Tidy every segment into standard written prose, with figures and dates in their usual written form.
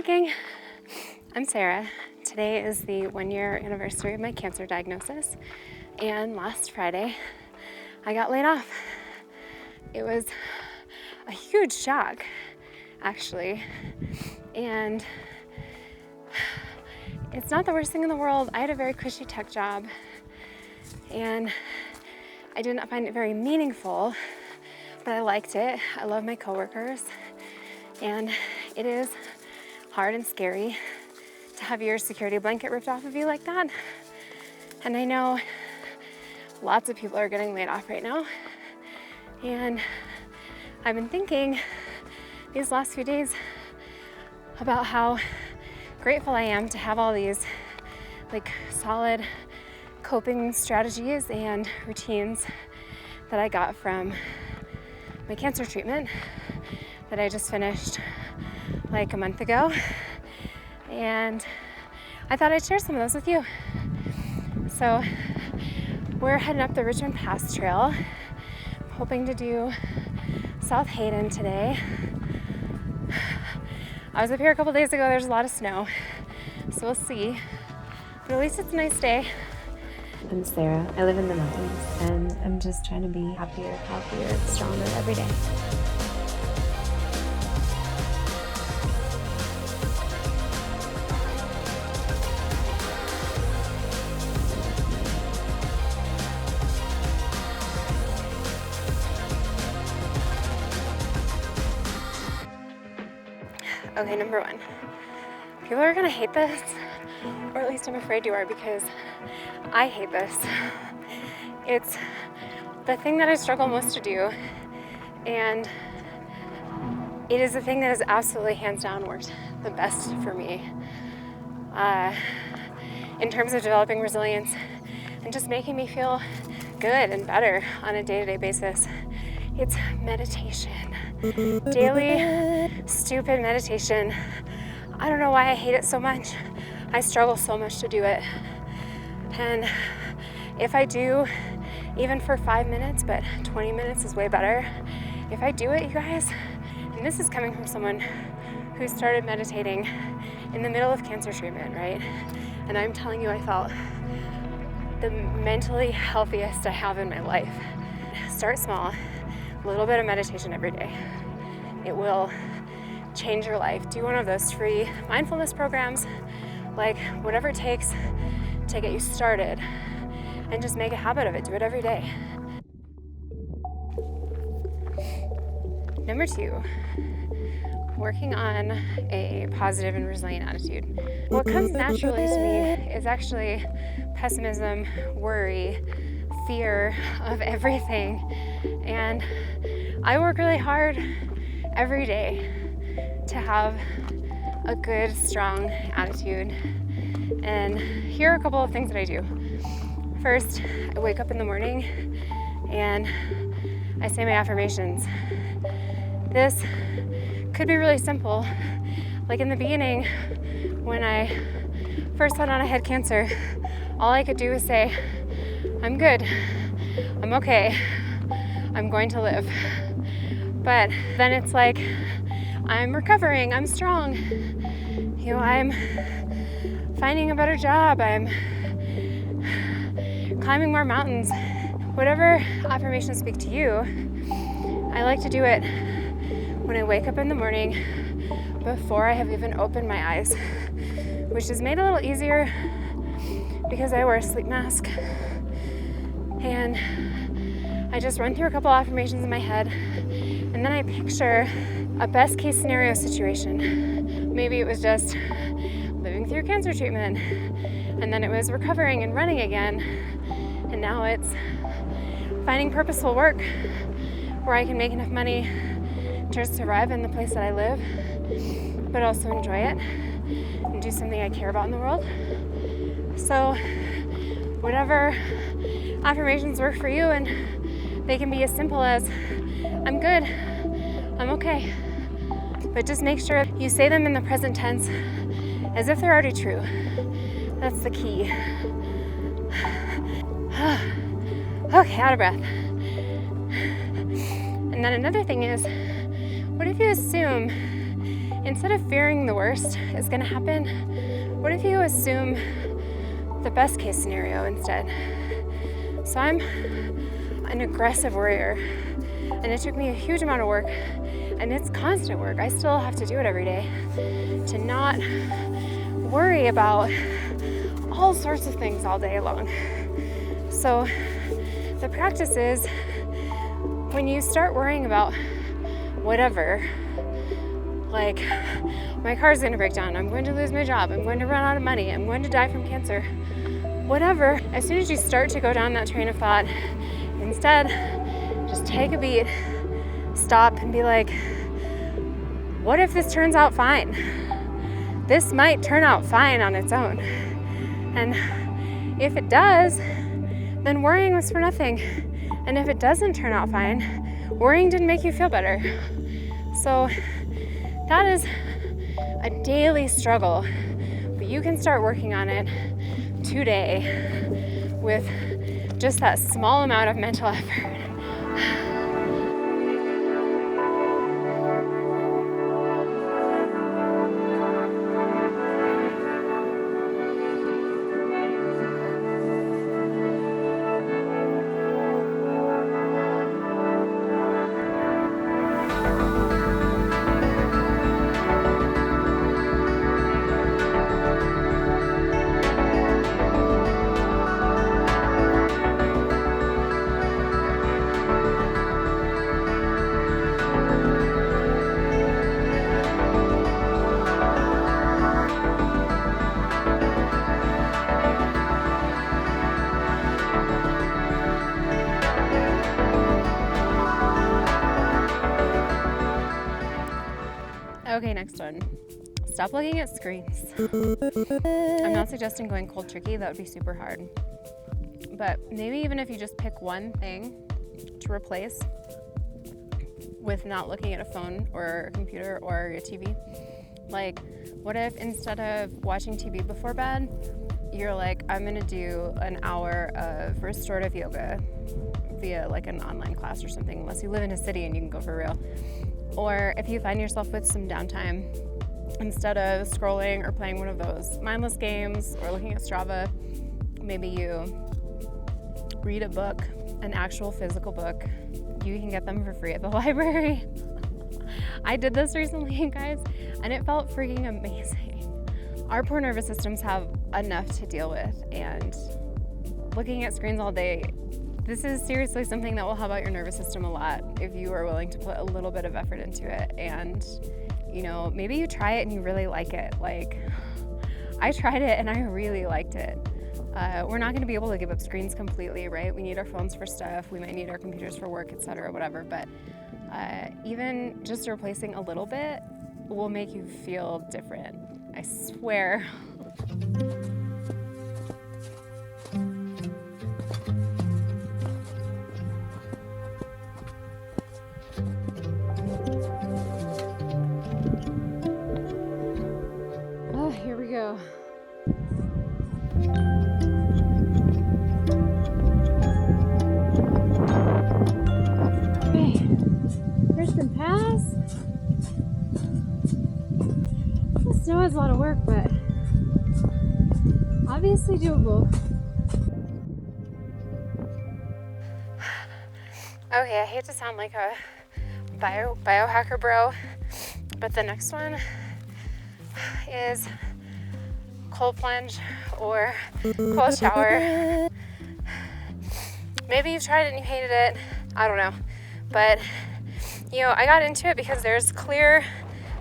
Hi gang, I'm Sarah. Today is the 1-year anniversary of my cancer diagnosis, and last Friday I got laid off. It was a huge shock, actually, and it's not the worst thing in the world. I had a very cushy tech job, and I did not find it very meaningful, but I liked it. I love my coworkers, and it is hard and scary to have your security blanket ripped off of you like that. And I know lots of people are getting laid off right now. And I've been thinking these last few days about how grateful I am to have all these solid coping strategies and routines that I got from my cancer treatment that I just finished a month ago, and I thought I'd share some of those with you. So we're heading up the Richmond Pass Trail. I'm hoping to do South Hayden today. I was up here a couple days ago. There's a lot of snow, so we'll see, but at least it's a nice day. I'm Sarah. I live in the mountains, and I'm just trying to be happier, healthier, stronger every day. Okay, number one, people are gonna hate this, or at least I'm afraid you are, because I hate this. It's the thing that I struggle most to do, and it is the thing that has absolutely hands down worked the best for me in terms of developing resilience and just making me feel good and better on a day-to-day basis. It's meditation. Daily, stupid meditation. I don't know why I hate it so much. I struggle so much to do it. And if I do, even for 5 minutes, but 20 minutes is way better. If I do it, you guys, and this is coming from someone who started meditating in the middle of cancer treatment, right? And I'm telling you, I felt the mentally healthiest I have in my life. Start small. A little bit of meditation every day. It will change your life. Do one of those free mindfulness programs, whatever it takes to get you started, and just make a habit of it. Do it every day. Number two, working on a positive and resilient attitude. What comes naturally to me is actually pessimism, worry, fear of everything. And I work really hard every day to have a good, strong attitude. And here are a couple of things that I do. First, I wake up in the morning and I say my affirmations. This could be really simple. Like in the beginning, when I first found out I had cancer, all I could do was say, I'm good, I'm okay, I'm going to live. But then it's I'm recovering, I'm strong, I'm finding a better job, I'm climbing more mountains. Whatever affirmations speak to you, I like to do it when I wake up in the morning before I have even opened my eyes, which is made a little easier because I wear a sleep mask. And I just run through a couple affirmations in my head, and then I picture a best case scenario situation. Maybe it was just living through cancer treatment, and then it was recovering and running again, and now it's finding purposeful work where I can make enough money to survive in the place that I live, but also enjoy it and do something I care about in the world. So whatever affirmations work for you, and they can be as simple as, I'm good, I'm okay. But just make sure you say them in the present tense as if they're already true. That's the key. Okay, out of breath. And then another thing is, what if you assume instead of fearing the worst is going to happen, what if you assume the best case scenario instead? So I'm an aggressive worrier, and it took me a huge amount of work, and it's constant work. I still have to do it every day to not worry about all sorts of things all day long. So the practice is, when you start worrying about whatever, like my car's gonna break down, I'm going to lose my job, I'm going to run out of money, I'm going to die from cancer, whatever, as soon as you start to go down that train of thought, instead, just take a beat, stop and be like, what if this turns out fine? This might turn out fine on its own. And if it does, then worrying was for nothing. And if it doesn't turn out fine, worrying didn't make you feel better. So that is a daily struggle, but you can start working on it today with just that small amount of mental effort. Okay, next one. Stop looking at screens. I'm not suggesting going cold turkey, that would be super hard. But maybe even if you just pick one thing to replace with not looking at a phone or a computer or a TV. Like, what if instead of watching TV before bed, you're like, I'm gonna do an hour of restorative yoga via like an online class or something, unless you live in a city and you can go for real. Or if you find yourself with some downtime, instead of scrolling or playing one of those mindless games or looking at Strava, maybe you read a book, an actual physical book. You can get them for free at the library. I did this recently, you guys, and it felt freaking amazing. Our poor nervous systems have enough to deal with, and looking at screens all day, this is seriously something that will help out your nervous system a lot if you are willing to put a little bit of effort into it. And, you know, maybe you try it and you really like it. Like, I tried it and I really liked it. We're not going to be able to give up screens completely, right? We need our phones for stuff. We might need our computers for work, etc., whatever. But even just replacing a little bit will make you feel different. I swear. Oh, here we go. Okay, Christian Pass. The snow is a lot of work, but obviously doable. Okay, I hate to sound like a biohacker bro, but the next one is cold plunge or cold shower. Maybe you've tried it and you hated it. I don't know. But, you know, I got into it because there's clear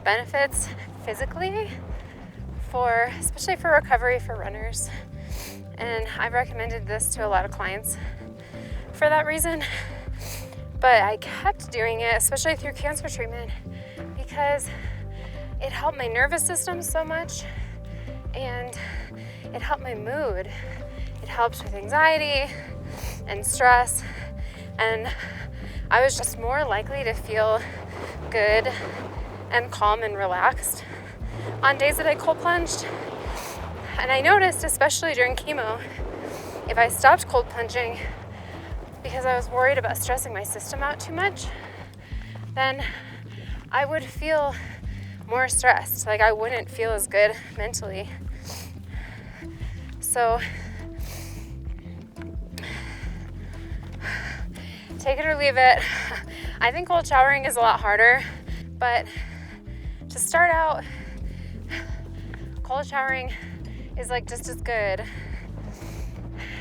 benefits physically especially for recovery for runners. And I've recommended this to a lot of clients for that reason. But I kept doing it, especially through cancer treatment, because it helped my nervous system so much and it helped my mood. It helped with anxiety and stress, and I was just more likely to feel good and calm and relaxed on days that I cold plunged. And I noticed, especially during chemo, if I stopped cold plunging because I was worried about stressing my system out too much, then I would feel more stressed. Like I wouldn't feel as good mentally. So take it or leave it. I think cold showering is a lot harder, but to start out, cold showering is like just as good,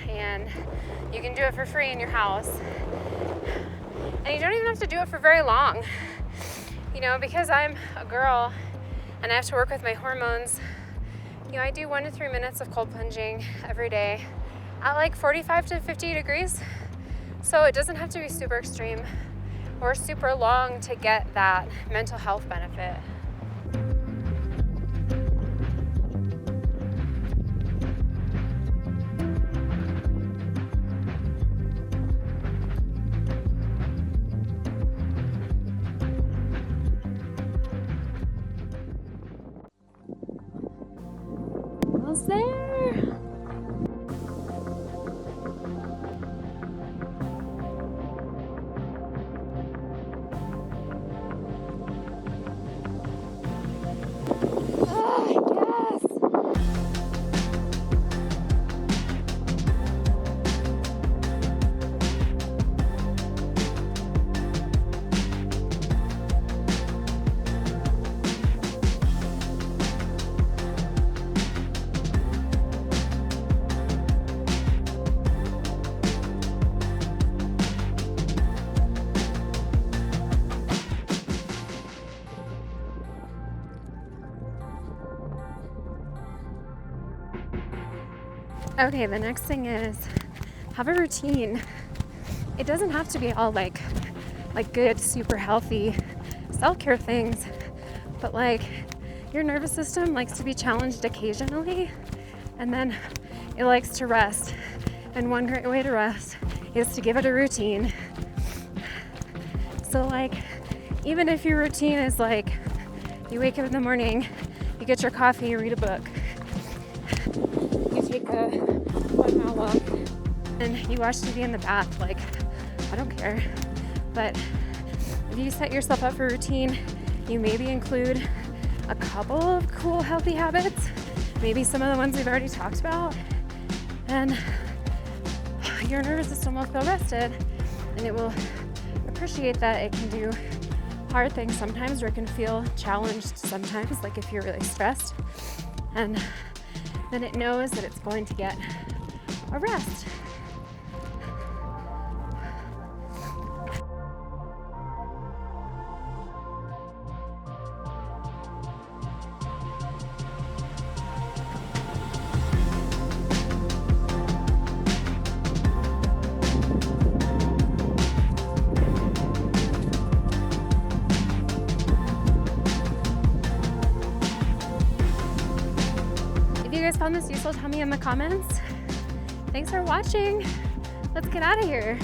and you can do it for free in your house, and you don't even have to do it for very long. You know, because I'm a girl and I have to work with my hormones, you know, I do 1 to 3 minutes of cold plunging every day at like 45 to 50 degrees. So it doesn't have to be super extreme or super long to get that mental health benefit. Almost there. Okay, the next thing is have a routine. It doesn't have to be all like good, super healthy self-care things, but like your nervous system likes to be challenged occasionally, and then it likes to rest. And one great way to rest is to give it a routine. So like, even if your routine is like, you wake up in the morning, you get your coffee, you read a book, you take a 1 mile walk, and you watch TV in the bath, like, I don't care. But if you set yourself up for routine, you maybe include a couple of cool, healthy habits, maybe some of the ones we've already talked about, and your nervous system will feel rested, and it will appreciate that it can do hard things sometimes, or it can feel challenged sometimes, like if you're really stressed, and then it knows that it's going to get a rest. If you guys found this useful, tell me in the comments. Thanks for watching. Let's get out of here.